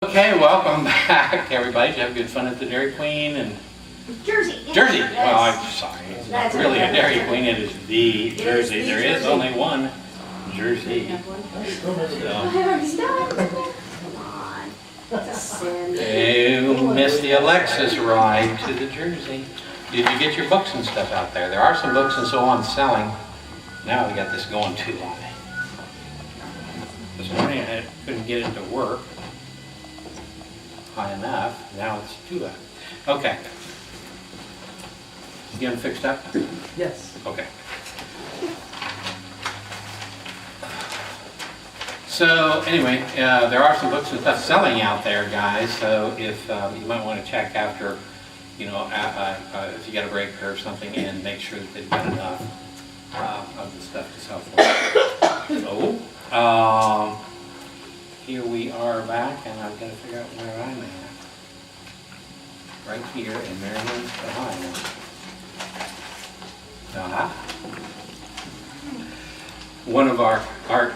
Okay, welcome back, everybody. Did you have good fun at the Dairy Queen and Jersey. Jersey? Well, I'm sorry. It's not really a Dairy Queen. It is the Jersey. There is only one Jersey. You missed the Alexis ride to the Jersey. Did you get your books and stuff out there? There are some books and so on selling. Now we got this going too long. This morning I couldn't get it to work high enough. Now it's too loud. Okay. You getting fixed up? Yes. Okay. So anyway, there are some books and stuff selling out there, guys. So if you might want to check after, if you get a break or something, and make sure that they've got enough of the stuff to sell for. So here we are back, and I've got to figure out where I'm at. Right here in Marion, Ohio. One of our art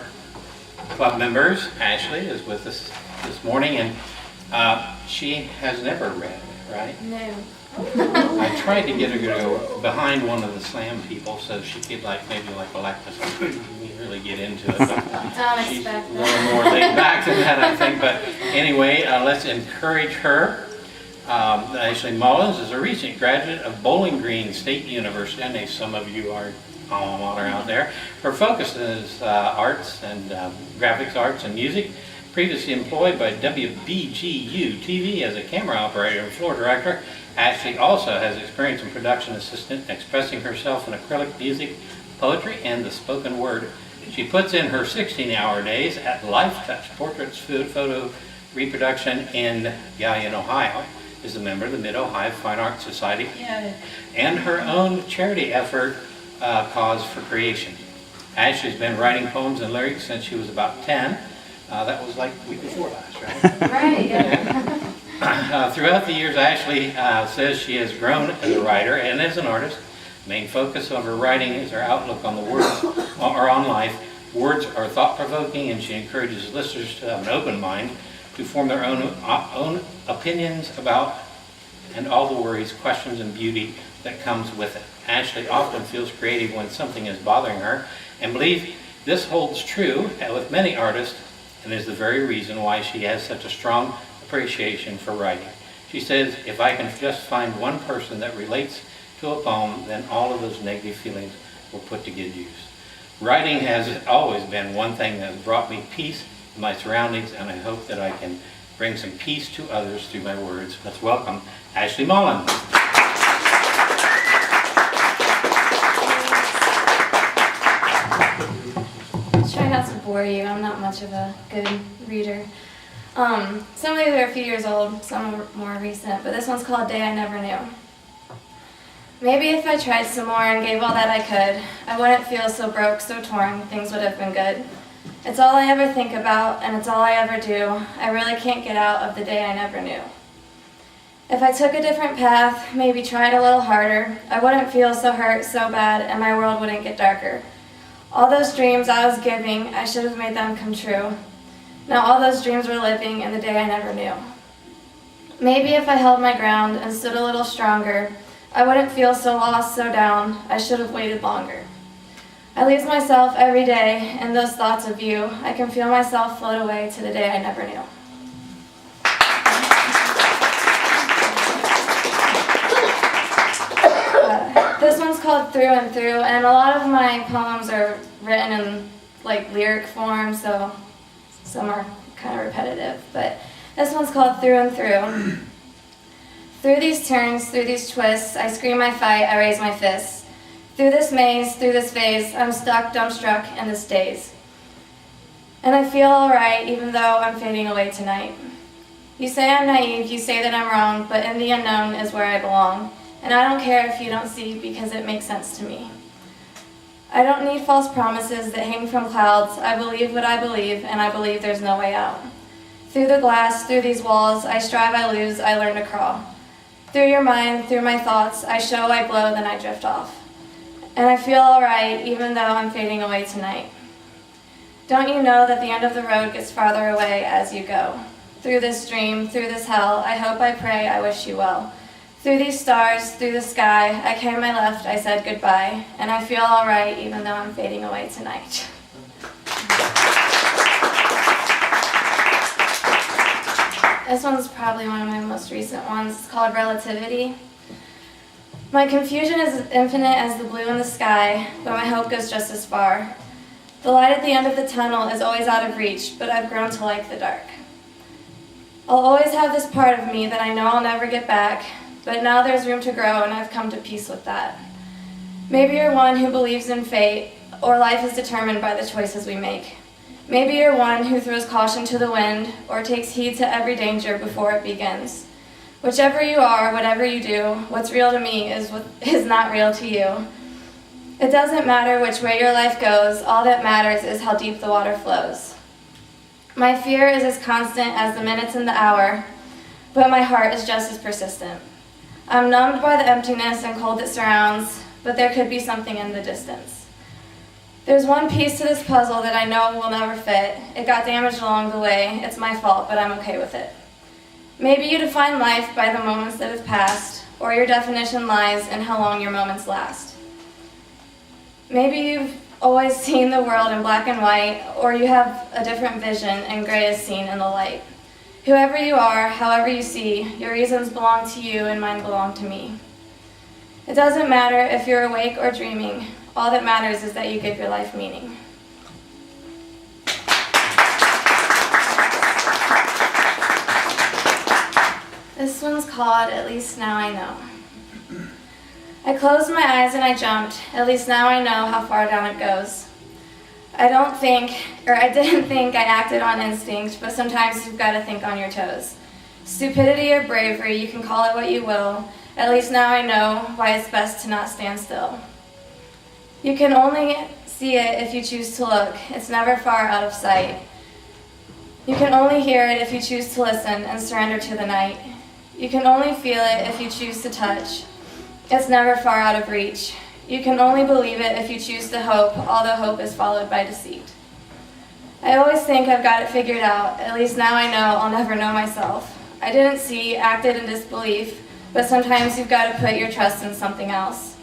club members, Ashley, is with us this morning, and she has never read, right? No. I tried to get her to go behind one of the slam people so she could maybe Alexis really get into it. But she's a little more laid back than that, I think. But anyway, let's encourage her. Ashley Mullins is a recent graduate of Bowling Green State University. I know some of you are alma mater out there. Her focus is arts and graphics arts and music. Previously employed by WBGU TV as a camera operator and floor director, Ashley also has experience in production assistant, expressing herself in acrylic music, poetry, and the spoken word. She puts in her 16-hour days at Life Touch Portraits Food Photo Reproduction in Gallion, Ohio. Is a member of the Mid-Ohio Fine Arts Society and her own charity effort, Cause for Creation. Ashley's been writing poems and lyrics since she was about 10. That was like week before last, right? Right, yeah. Throughout the years, Ashley says she has grown as a writer and as an artist. The main focus of her writing is her outlook on the world or on life. Words are thought-provoking, and she encourages listeners to have an open mind to form their own opinions about and all the worries, questions, and beauty that comes with it. Ashley often feels creative when something is bothering her, and believe this holds true with many artists, and is the very reason why she has such a strong appreciation for writing. She says, if I can just find one person that relates to a poem, then all of those negative feelings will put to good use. Writing has always been one thing that has brought me peace in my surroundings, and I hope that I can bring some peace to others through my words. Let's welcome Ashley Mullins. Try not to bore you. I'm not much of a good reader. Some of these are a few years old, some are more recent, but this one's called Day I Never Knew. Maybe if I tried some more and gave all that I could, I wouldn't feel so broke, so torn, things would have been good. It's all I ever think about, and it's all I ever do. I really can't get out of the day I never knew. If I took a different path, maybe tried a little harder, I wouldn't feel so hurt, so bad, and my world wouldn't get darker. All those dreams I was giving, I should have made them come true. Now all those dreams were living in the day I never knew. Maybe if I held my ground and stood a little stronger, I wouldn't feel so lost, so down. I should have waited longer. I lose myself every day in those thoughts of you. I can feel myself float away to the day I never knew. This one's called Through and Through, and a lot of my poems are written in lyric form, so some are kind of repetitive, but this one's called Through and Through. Through these turns, through these twists, I scream my fight, I raise my fists. Through this maze, through this phase, I'm stuck, dumbstruck in this daze. And I feel alright, even though I'm fading away tonight. You say I'm naive, you say that I'm wrong, but in the unknown is where I belong. And I don't care if you don't see, because it makes sense to me. I don't need false promises that hang from clouds. I believe what I believe, and I believe there's no way out. Through the glass, through these walls, I strive, I lose, I learn to crawl. Through your mind, through my thoughts, I show, I glow, then I drift off. And I feel alright, even though I'm fading away tonight. Don't you know that the end of the road gets farther away as you go? through this dream, through this hell, I hope, I pray, I wish you well. Through these stars, through the sky, I came, I left, I said goodbye, and I feel alright even though I'm fading away tonight. This one's probably one of my most recent ones. It's called Relativity. My confusion is as infinite as the blue in the sky, but my hope goes just as far. The light at the end of the tunnel is always out of reach, but I've grown to like the dark. I'll always have this part of me that I know I'll never get back, but now there's room to grow and I've come to peace with that. Maybe you're one who believes in fate, or life is determined by the choices we make. Maybe you're one who throws caution to the wind, or takes heed to every danger before it begins. Whichever you are, whatever you do, what's real to me is what is not real to you. It doesn't matter which way your life goes, all that matters is how deep the water flows. My fear is as constant as the minutes in the hour, but my heart is just as persistent. I'm numbed by the emptiness and cold that surrounds, but there could be something in the distance. There's one piece to this puzzle that I know will never fit. It got damaged along the way. It's my fault, but I'm okay with it. Maybe you define life by the moments that have passed, or your definition lies in how long your moments last. Maybe you've always seen the world in black and white, or you have a different vision and gray is seen in the light. Whoever you are, however you see, your reasons belong to you and mine belong to me. It doesn't matter if you're awake or dreaming. All that matters is that you give your life meaning. This one's called At Least Now I Know. I closed my eyes and I jumped. At least now I know how far down it goes. I didn't think I acted on instinct, but sometimes you've got to think on your toes. Stupidity or bravery, you can call it what you will. At least now I know why it's best to not stand still. You can only see it if you choose to look. It's never far out of sight. You can only hear it if you choose to listen and surrender to the night. You can only feel it if you choose to touch. It's never far out of reach. You can only believe it if you choose to hope, although hope is followed by deceit. I always think I've got it figured out. At least now I know I'll never know myself. I didn't see, acted in disbelief, but sometimes you've got to put your trust in something else.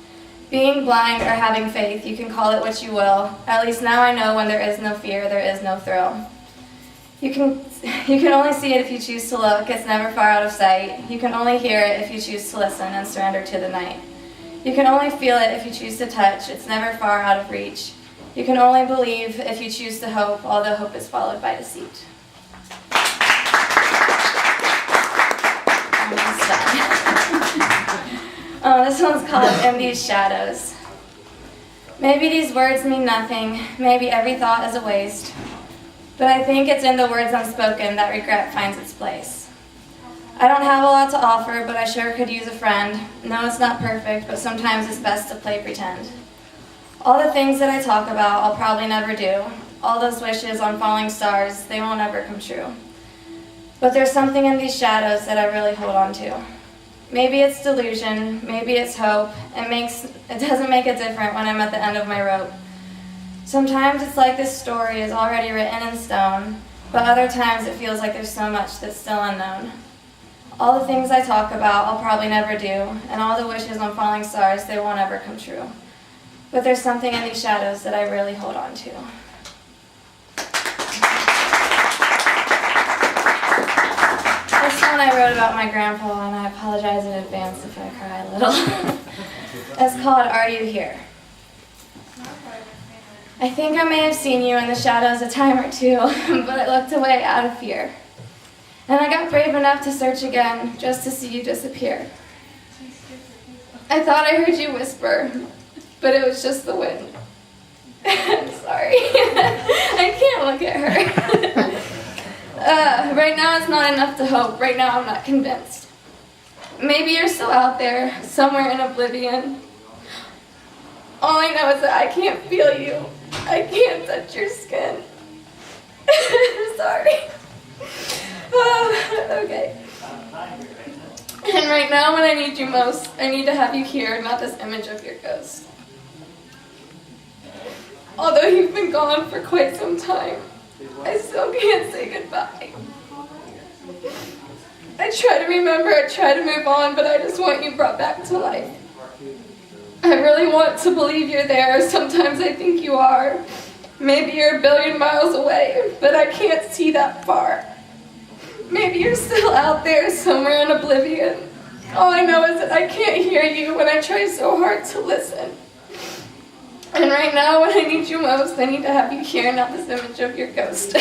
Being blind or having faith, you can call it what you will. At least now I know when there is no fear, there is no thrill. You can only see it if you choose to look. It's never far out of sight. You can only hear it if you choose to listen and surrender to the night. You can only feel it if you choose to touch. It's never far out of reach. You can only believe if you choose to hope, although hope is followed by deceit. Almost done. This one's called In These Shadows. Maybe these words mean nothing. Maybe every thought is a waste. But I think it's in the words unspoken that regret finds its place. I don't have a lot to offer, but I sure could use a friend. No, it's not perfect, but sometimes it's best to play pretend. All the things that I talk about, I'll probably never do. All those wishes on falling stars, they won't ever come true. But there's something in these shadows that I really hold on to. Maybe it's delusion, maybe it's hope. It doesn't make it different when I'm at the end of my rope. Sometimes it's like this story is already written in stone, but other times it feels like there's so much that's still unknown. All the things I talk about, I'll probably never do, and all the wishes on falling stars, they won't ever come true. But there's something in these shadows that I really hold on to. This one I wrote about my grandpa, and I apologize in advance if I cry a little. It's called Are You Here? I think I may have seen you in the shadows a time or two, but I looked away out of fear. And I got brave enough to search again, just to see you disappear. I thought I heard you whisper, but it was just the wind. I'm sorry. I can't look at her. Right now it's not enough to hope. Right now I'm not convinced. Maybe you're still out there, somewhere in oblivion. All I know is that I can't feel you. I can't touch your skin. Sorry. Okay. And right now when I need you most, I need to have you here, not this image of your ghost. Although you've been gone for quite some time, I still can't say goodbye. I try to remember, I try to move on, but I just want you brought back to life. I really want to believe you're there. Sometimes I think you are. Maybe you're a billion miles away, but I can't see that far. Maybe you're still out there somewhere in oblivion. All I know is that I can't hear you when I try so hard to listen. And right now, when I need you most, I need to have you here, not this image of your ghost.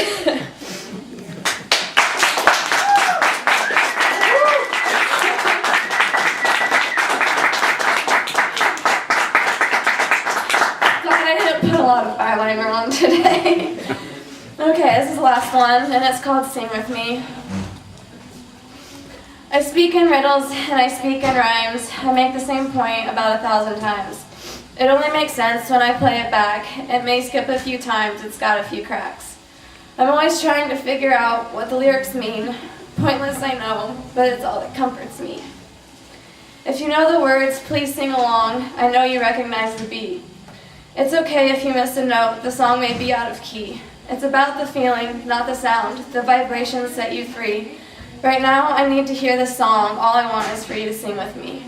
A lot of eyeliner on today. Okay, this is the last one, and it's called Sing With Me. I speak in riddles and I speak in rhymes. I make the same point about 1,000 times. It only makes sense when I play it back. It may skip a few times, it's got a few cracks. I'm always trying to figure out what the lyrics mean. Pointless, I know, but it's all that comforts me. If you know the words, please sing along. I know you recognize the beat. It's okay if you miss a note, the song may be out of key. It's about the feeling, not the sound, the vibrations set you free. Right now, I need to hear the song, all I want is for you to sing with me.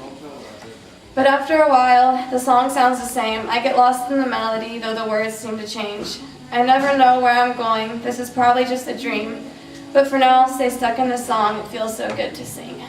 But after a while, the song sounds the same. I get lost in the melody, though the words seem to change. I never know where I'm going, this is probably just a dream. But for now, I'll stay stuck in the song, it feels so good to sing.